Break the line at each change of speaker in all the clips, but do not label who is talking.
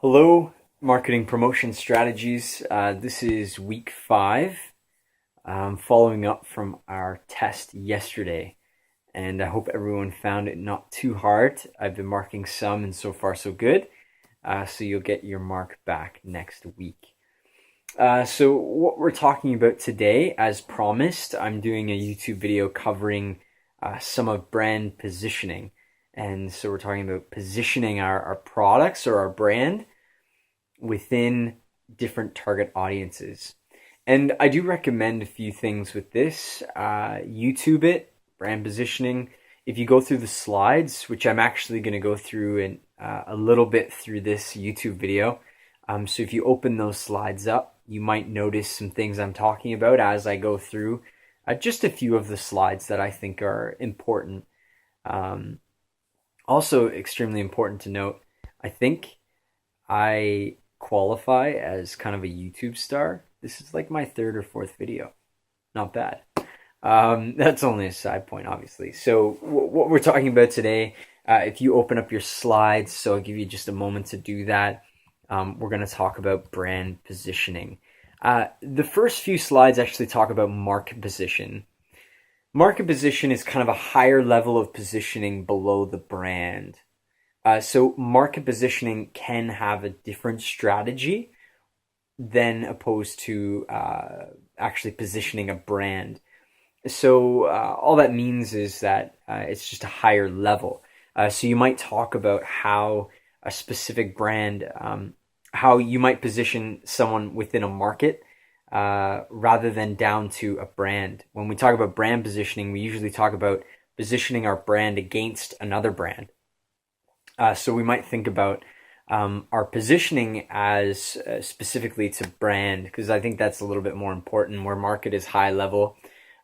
Hello, marketing promotion strategies. This is week 5, following up from our test yesterday, and I hope everyone found it not too hard. I've been marking some, and so far so good. So you'll get your mark back next week. So what we're talking about today, as promised, I'm doing a YouTube video covering some of brand positioning. And so we're talking about positioning our products or our brand within different target audiences. And I do recommend a few things with this. YouTube it, brand positioning. If you go through the slides, which I'm actually going to go through in a little bit through this YouTube video. So if you open those slides up, you might notice some things I'm talking about as I go through just a few of the slides that I think are important. Also extremely important to note, I think I qualify as kind of a YouTube star. This is like my 3rd or 4th video. Not bad. That's only a side point, obviously. So what we're talking about today, if you open up your slides, so I'll give you just a moment to do that. We're going to talk about brand positioning. The first few slides actually talk about market position. Market position is kind of a higher level of positioning below the brand. So market positioning can have a different strategy than opposed to actually positioning a brand. So all that means is that it's just a higher level. So you might talk about how a specific brand, how you might position someone within a market rather than down to a brand. When we talk about brand positioning, we usually talk about positioning our brand against another brand. So we might think about our positioning as specifically to brand, because I think that's a little bit more important, where market is high level.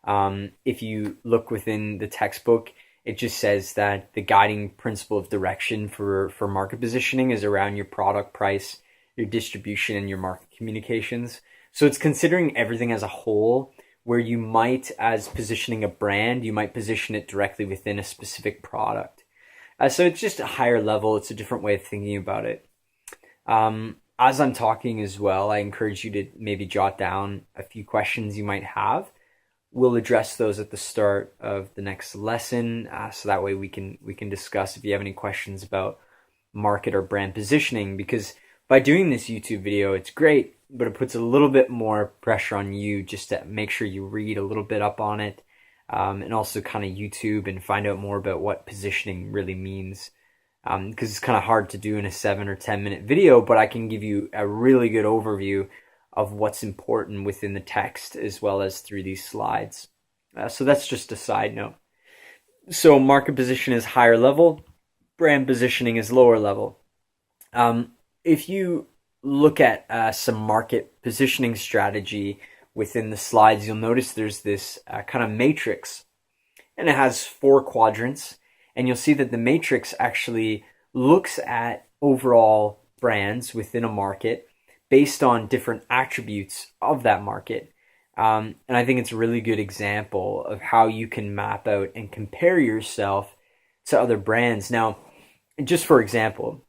If you look within the textbook, it just says that the guiding principle of direction for market positioning is around your product price, your distribution, and your market communications. So it's considering everything as a whole, where you might, as positioning a brand, you might position it directly within a specific product. So it's just a higher level. It's a different way of thinking about it. As I'm talking as well, I encourage you to maybe jot down a few questions you might have. We'll address those at the start of the next lesson, so that way we can discuss if you have any questions about market or brand positioning. Because by doing this YouTube video, it's great, but it puts a little bit more pressure on you just to make sure you read a little bit up on it. And also kind of YouTube and find out more about what positioning really means. Because it's kind of hard to do in a 7 or 10 minute video, but I can give you a really good overview of what's important within the text as well as through these slides. So that's just a side note. So market position is higher level, brand positioning is lower level. If you look at some market positioning strategy within the slides, you'll notice there's this kind of matrix, and it has 4 quadrants, and you'll see that the matrix actually looks at overall brands within a market based on different attributes of that market. And I think it's a really good example of how you can map out and compare yourself to other brands. Now, just for example,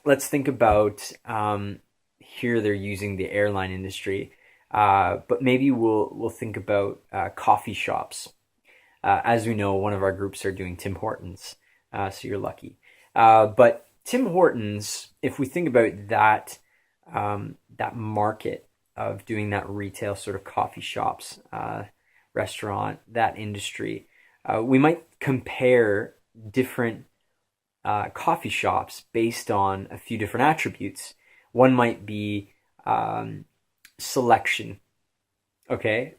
let's think about here they're using the airline industry. But maybe we'll think about coffee shops. As we know, one of our groups are doing Tim Hortons, so you're lucky. But Tim Hortons, if we think about that market of doing that retail sort of coffee shops, restaurant, that industry, we might compare different coffee shops based on a few different attributes. One might be selection. Okay,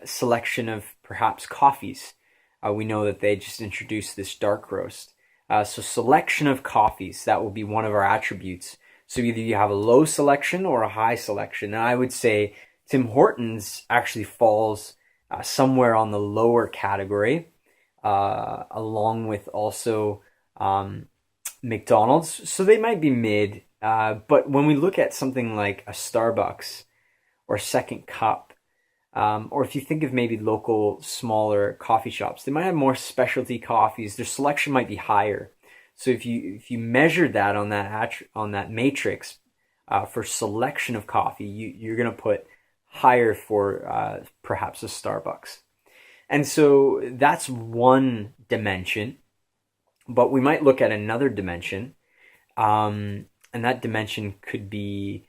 selection of perhaps coffees. We know that they just introduced this dark roast. So selection of coffees, that will be one of our attributes. So either you have a low selection or a high selection. And I would say Tim Hortons actually falls somewhere on the lower category, along with also McDonald's. So they might be mid. But when we look at something like a Starbucks or Second Cup, or if you think of maybe local smaller coffee shops, they might have more specialty coffees. Their selection might be higher. So if you measure that on that matrix for selection of coffee, you're going to put higher for perhaps a Starbucks. And so that's one dimension, but we might look at another dimension, and that dimension could be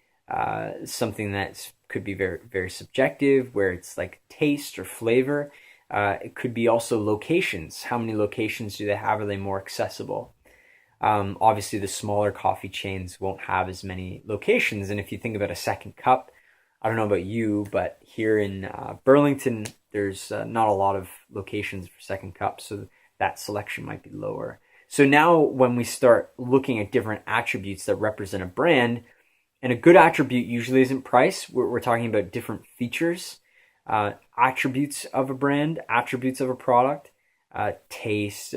something that could be very, very subjective, where it's like taste or flavor. It could be also locations. How many locations do they have? Are they more accessible? Obviously, the smaller coffee chains won't have as many locations. And if you think about a second cup, I don't know about you, but here in Burlington, there's not a lot of locations for second cups, so that selection might be lower. So now when we start looking at different attributes that represent a brand, and a good attribute usually isn't price, we're talking about different features, attributes of a brand, attributes of a product, taste,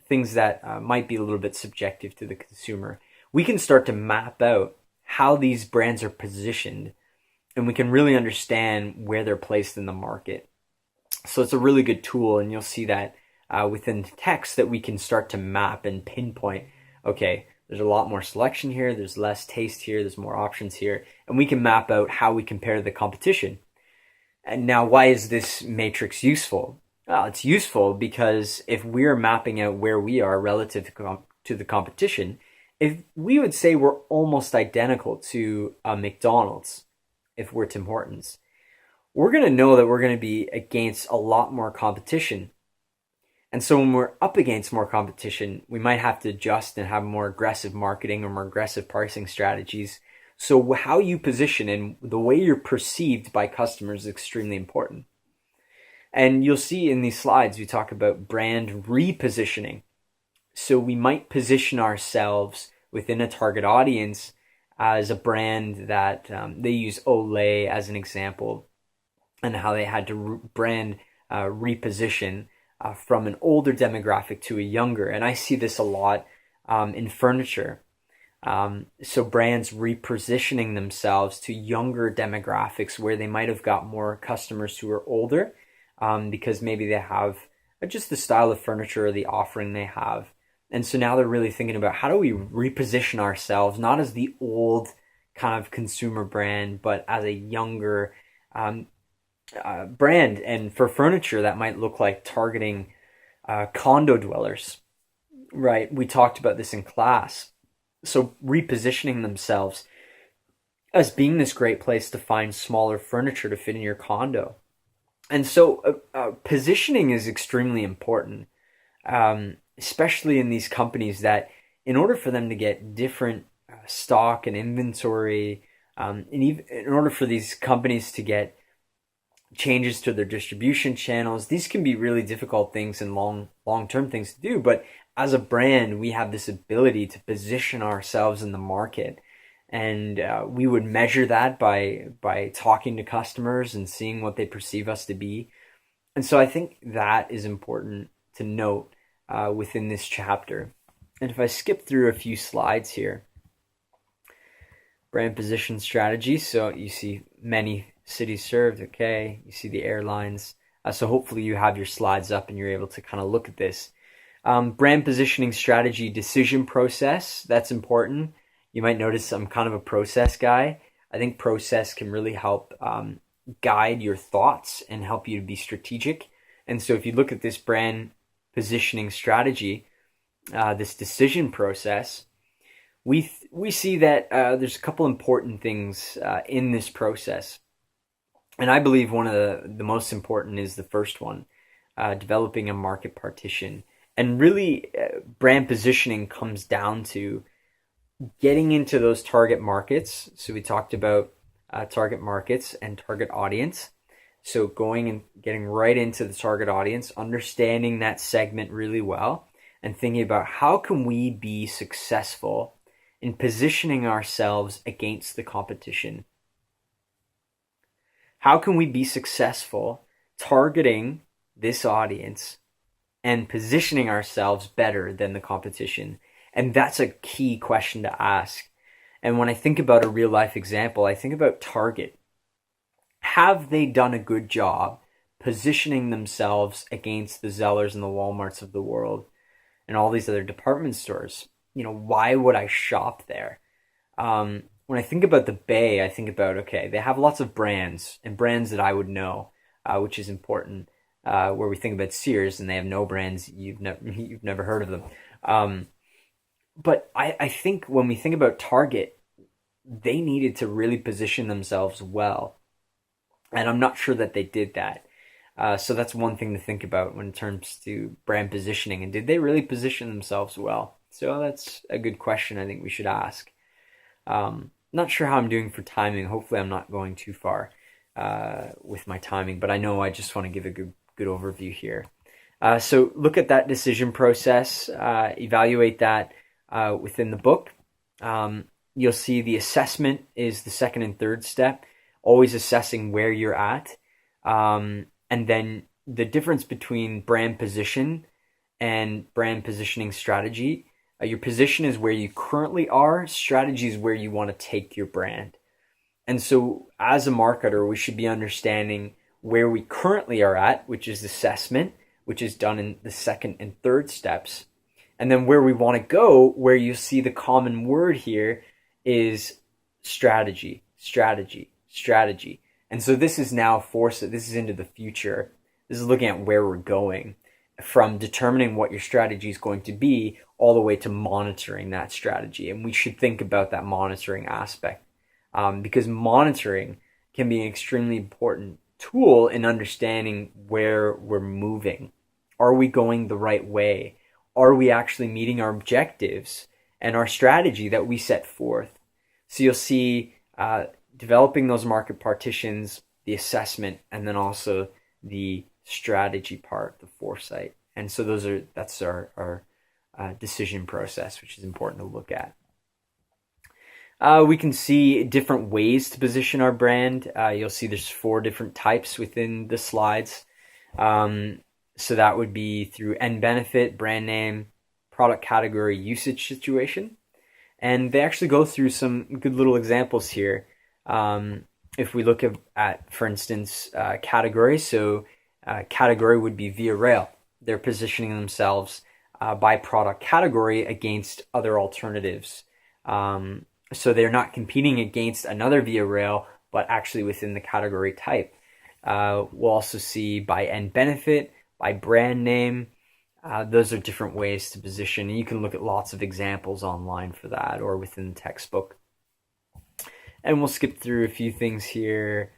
things that might be a little bit subjective to the consumer. We can start to map out how these brands are positioned, and we can really understand where they're placed in the market. So it's a really good tool, and you'll see that within text that we can start to map and pinpoint, okay, there's a lot more selection here, there's less taste here, there's more options here, and we can map out how we compare to the competition. And now, why is this matrix useful? Well, it's useful because if we're mapping out where we are relative to the competition, if we would say we're almost identical to a McDonald's, if we're Tim Hortons, we're going to know that we're going to be against a lot more competition. And so when we're up against more competition, we might have to adjust and have more aggressive marketing or more aggressive pricing strategies. So how you position and the way you're perceived by customers is extremely important. And you'll see in these slides, we talk about brand repositioning. So we might position ourselves within a target audience as a brand that they use Olay as an example, and how they had to brand reposition from an older demographic to a younger. And I see this a lot in furniture. So brands repositioning themselves to younger demographics where they might have got more customers who are older, because maybe they have just the style of furniture or the offering they have. And so now they're really thinking about, how do we reposition ourselves, not as the old kind of consumer brand, but as a younger brand. And for furniture, that might look like targeting condo dwellers, right? We talked about this in class. So repositioning themselves as being this great place to find smaller furniture to fit in your condo. And so positioning is extremely important, especially in these companies that, in order for them to get different stock and inventory, and even in order for these companies to get changes to their distribution channels, these can be really difficult things and long-term things to do. But as a brand, we have this ability to position ourselves in the market. And we would measure that by talking to customers and seeing what they perceive us to be. And so I think that is important to note within this chapter. And if I skip through a few slides here, brand position strategy. So you see many cities served, okay. You see the airlines. So hopefully you have your slides up and you're able to kind of look at this. Brand positioning strategy decision process, that's important. You might notice I'm kind of a process guy. I think process can really help guide your thoughts and help you to be strategic. And so if you look at this brand positioning strategy, this decision process, we see that there's a couple important things in this process. And I believe one of the most important is the first one, developing a market partition. And really, brand positioning comes down to getting into those target markets. So we talked about target markets and target audience. So going and getting right into the target audience, understanding that segment really well, and thinking about how can we be successful in positioning ourselves against the competition. How can we be successful targeting this audience and positioning ourselves better than the competition? And that's a key question to ask. And when I think about a real life example, I think about Target. Have they done a good job positioning themselves against the Zellers and the Walmarts of the world? and all these other department stores. Why would I shop there? When I think about the Bay, I think about, okay, they have lots of brands and brands that I would know, which is important. Where we think about Sears and they have no brands, you've never heard of them. But I think when we think about Target, they needed to really position themselves well. And I'm not sure that they did that. So that's one thing to think about when it comes to brand positioning. And did they really position themselves well? So that's a good question I think we should ask. Not sure how I'm doing for timing. Hopefully I'm not going too far with my timing, but I know I just want to give a good overview here. So look at that decision process, evaluate that within the book. You'll see the assessment is the second and third step, always assessing where you're at. And then the difference between brand position and brand positioning strategy. Your position is where you currently are. Strategy is where you want to take your brand. And so as a marketer, we should be understanding where we currently are at, which is assessment, which is done in the second and third steps. And then where we want to go, where you see the common word here, is strategy, strategy, strategy. And so this is now this is into the future. This is looking at where we're going, from determining what your strategy is going to be all the way to monitoring that strategy. And we should think about that monitoring aspect, because monitoring can be an extremely important tool in understanding where we're moving. Are we going the right way? Are we actually meeting our objectives and our strategy that we set forth? So you'll see developing those market partitions, the assessment, and then also the strategy part, the foresight. And so that's our decision process, which is important to look at. We can see different ways to position our brand. You'll see there's 4 different types within the slides. So that would be through end benefit, brand name, product category, usage situation. And they actually go through some good little examples here. If we look at for instance, category. So category would be Via Rail. They're positioning themselves by product category against other alternatives. So they're not competing against another Via Rail, but actually within the category type. We'll also see by end benefit, by brand name. Those are different ways to position. And you can look at lots of examples online for that or within the textbook. And we'll skip through a few things here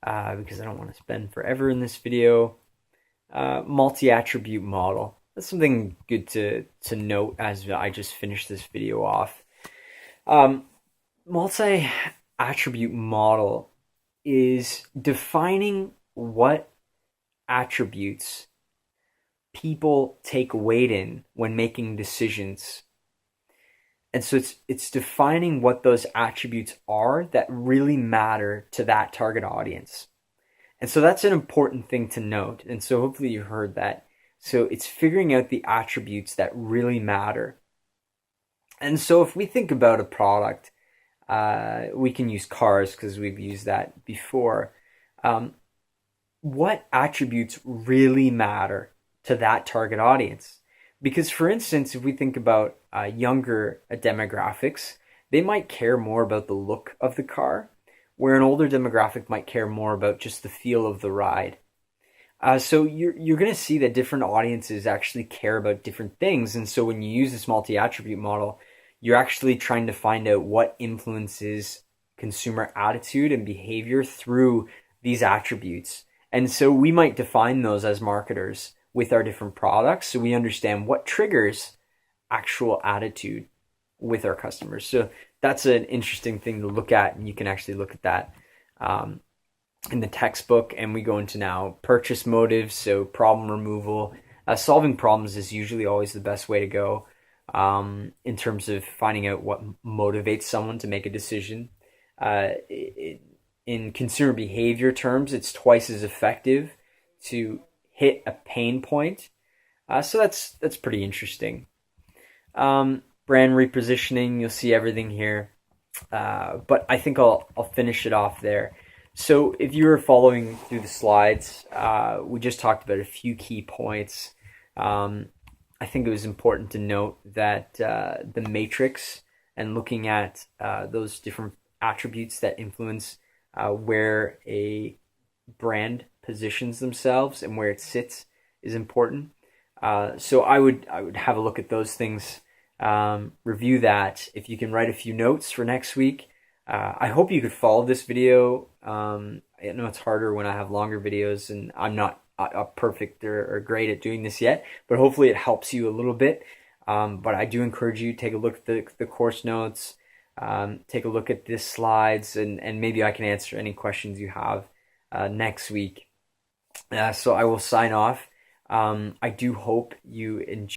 because I don't want to spend forever in this video. Multi-attribute model. That's something good to note as I just finished this video off. Multi-attribute model is defining what attributes people take weight in when making decisions. And so it's defining what those attributes are that really matter to that target audience. And so that's an important thing to note. And so hopefully you heard that. So it's figuring out the attributes that really matter. And so if we think about a product, we can use cars because we've used that before. What attributes really matter to that target audience? Because for instance, if we think about younger demographics, they might care more about the look of the car, where an older demographic might care more about just the feel of the ride. So you're going to see that different audiences actually care about different things. And so when you use this multi-attribute model, you're actually trying to find out what influences consumer attitude and behavior through these attributes. And so we might define those as marketers with our different products, so we understand what triggers actual attitude with our customers. So that's an interesting thing to look at, and you can actually look at that in the textbook. And we go into now purchase motives, so problem removal. Solving problems is usually always the best way to go in terms of finding out what motivates someone to make a decision. In consumer behavior terms, it's twice as effective to hit a pain point. So that's pretty interesting. Brand repositioning, you'll see everything here. But I think I'll finish it off there. So if you were following through the slides, we just talked about a few key points. I think it was important to note that the matrix and looking at those different attributes that influence where a brand positions themselves and where it sits is important. So I would have a look at those things, review that. If you can write a few notes for next week, I hope you could follow this video. I know it's harder when I have longer videos, and I'm not perfect or great at doing this yet, but hopefully it helps you a little bit. But I do encourage you to take a look at the course notes, take a look at this slides, and maybe I can answer any questions you have next week. So I will sign off. I do hope you enjoy